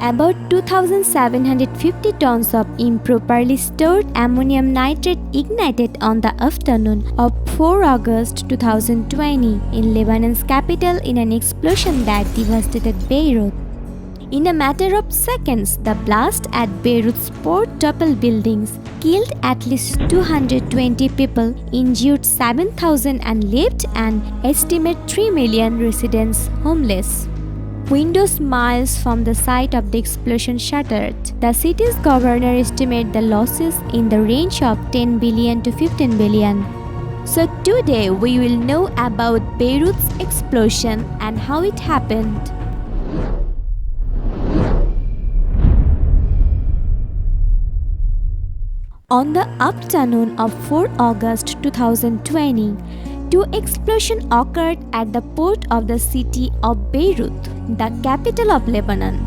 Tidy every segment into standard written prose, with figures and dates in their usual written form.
About 2,750 tons of improperly stored ammonium nitrate ignited on the afternoon of 4 August 2020 in Lebanon's capital in an explosion that devastated Beirut. In a matter of seconds, the blast at Beirut's port toppled buildings, killed at least 220 people, injured 7,000 and left an estimated 3 million residents homeless. Windows miles from the site of the explosion shattered. The city's governor estimated the losses in the range of 10 billion to 15 billion. So today we will know about Beirut's explosion and how it happened. On the afternoon of 4 August 2020, two explosions occurred at the port of the city of Beirut, the capital of Lebanon.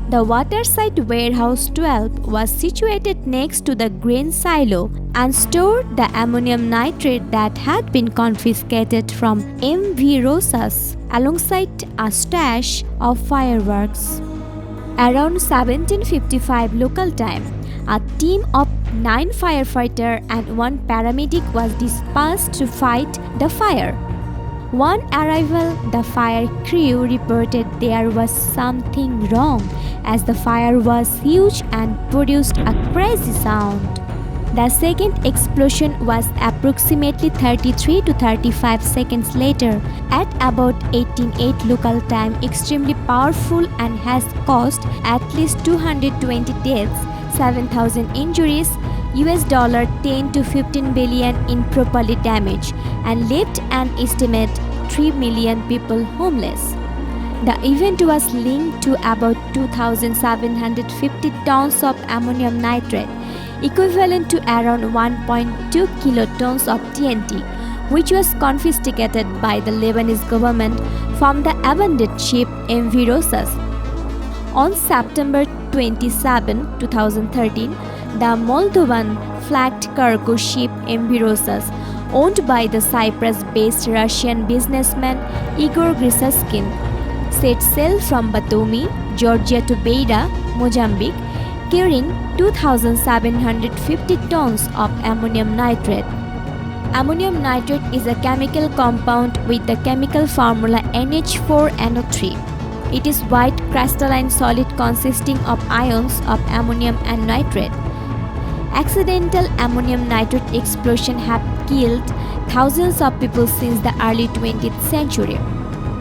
The waterside warehouse 12 was situated next to the grain silo and stored the ammonium nitrate that had been confiscated from MV Rosas alongside a stash of fireworks. Around 1755 local time, a team of 9 firefighters and 1 paramedic was dispatched to fight the fire. On arrival, the fire crew reported there was something wrong as the fire was huge and produced a crazy sound. The second explosion was approximately 33 to 35 seconds later at about 18:08 local time, extremely powerful and has caused at least 220 deaths, 7,000 injuries, $10 to 15 billion in property damage, and left an estimate 3 million people homeless. The event was linked to about 2,750 tons of ammonium nitrate, equivalent to around 1.2 kilotons of TNT, which was confiscated by the Lebanese government from the abandoned ship MV Rosas. On September 27, 2013, the Moldovan flagged cargo ship MV Rosas, owned by the Cyprus-based Russian businessman Igor Grisaskin, set sail from Batumi, Georgia to Beira, Mozambique, carrying 2,750 tons of ammonium nitrate. Ammonium nitrate is a chemical compound with the chemical formula NH4NO3. It is white crystalline solid consisting of ions of ammonium and nitrate. Accidental ammonium nitrate explosions have killed thousands of people since the early 20th century.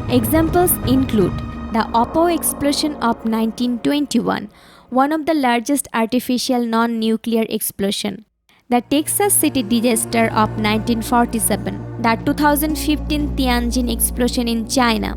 Examples include the Oppo explosion of 1921, one of the largest artificial non-nuclear explosion, the Texas City disaster of 1947, the 2015 Tianjin explosion in China.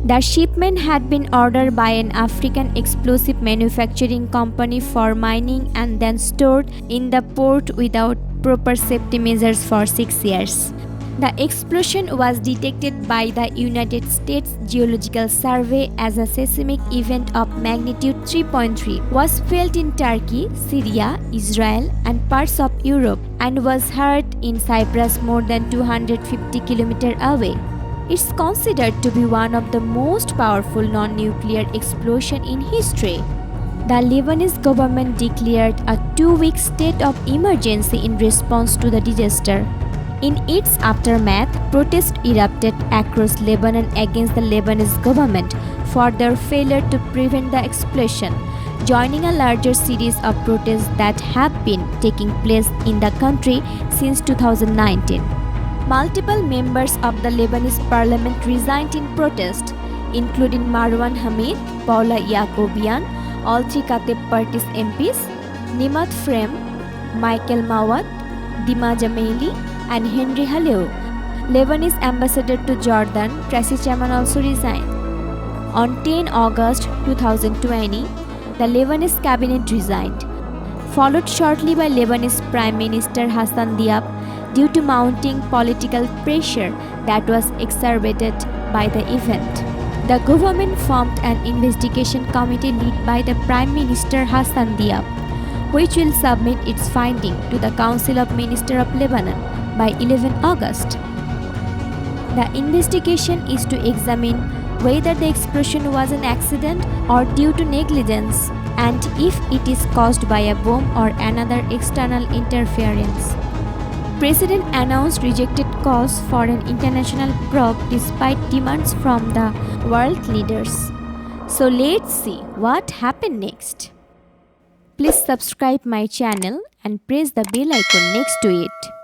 The shipment had been ordered by an African explosive manufacturing company for mining and then stored in the port without proper safety measures for 6 years. The explosion was detected by the United States Geological Survey as a seismic event of magnitude 3.3, was felt in Turkey, Syria, Israel, and parts of Europe, and was heard in Cyprus more than 250 km away. It's considered to be one of the most powerful non-nuclear explosions in history. The Lebanese government declared a 2-week state of emergency in response to the disaster. In its aftermath, protests erupted across Lebanon against the Lebanese government for their failure to prevent the explosion, joining a larger series of protests that have been taking place in the country since 2019. Multiple members of the Lebanese parliament resigned in protest, including Marwan Hamid, Paula Yacobian, all 3 Kateb parties MPs, Nimat Frem, Michael Mawad, Dima Jameili, and Henry Haleu. Lebanese ambassador to Jordan, Tracy Chapman, also resigned. On 10 August 2020, the Lebanese cabinet resigned, followed shortly by Lebanese Prime Minister Hassan Diab due to mounting political pressure that was exacerbated by the event. The government formed an investigation committee led by the Prime Minister Hassan Diab, which will submit its findings to the Council of Ministers of Lebanon by 11 August. The investigation is to examine whether the explosion was an accident or due to negligence, and if it is caused by a bomb or another external interference. President announced rejected calls for an international probe despite demands from the world leaders. So let's see what happened next. Please subscribe my channel and press the bell icon next to it.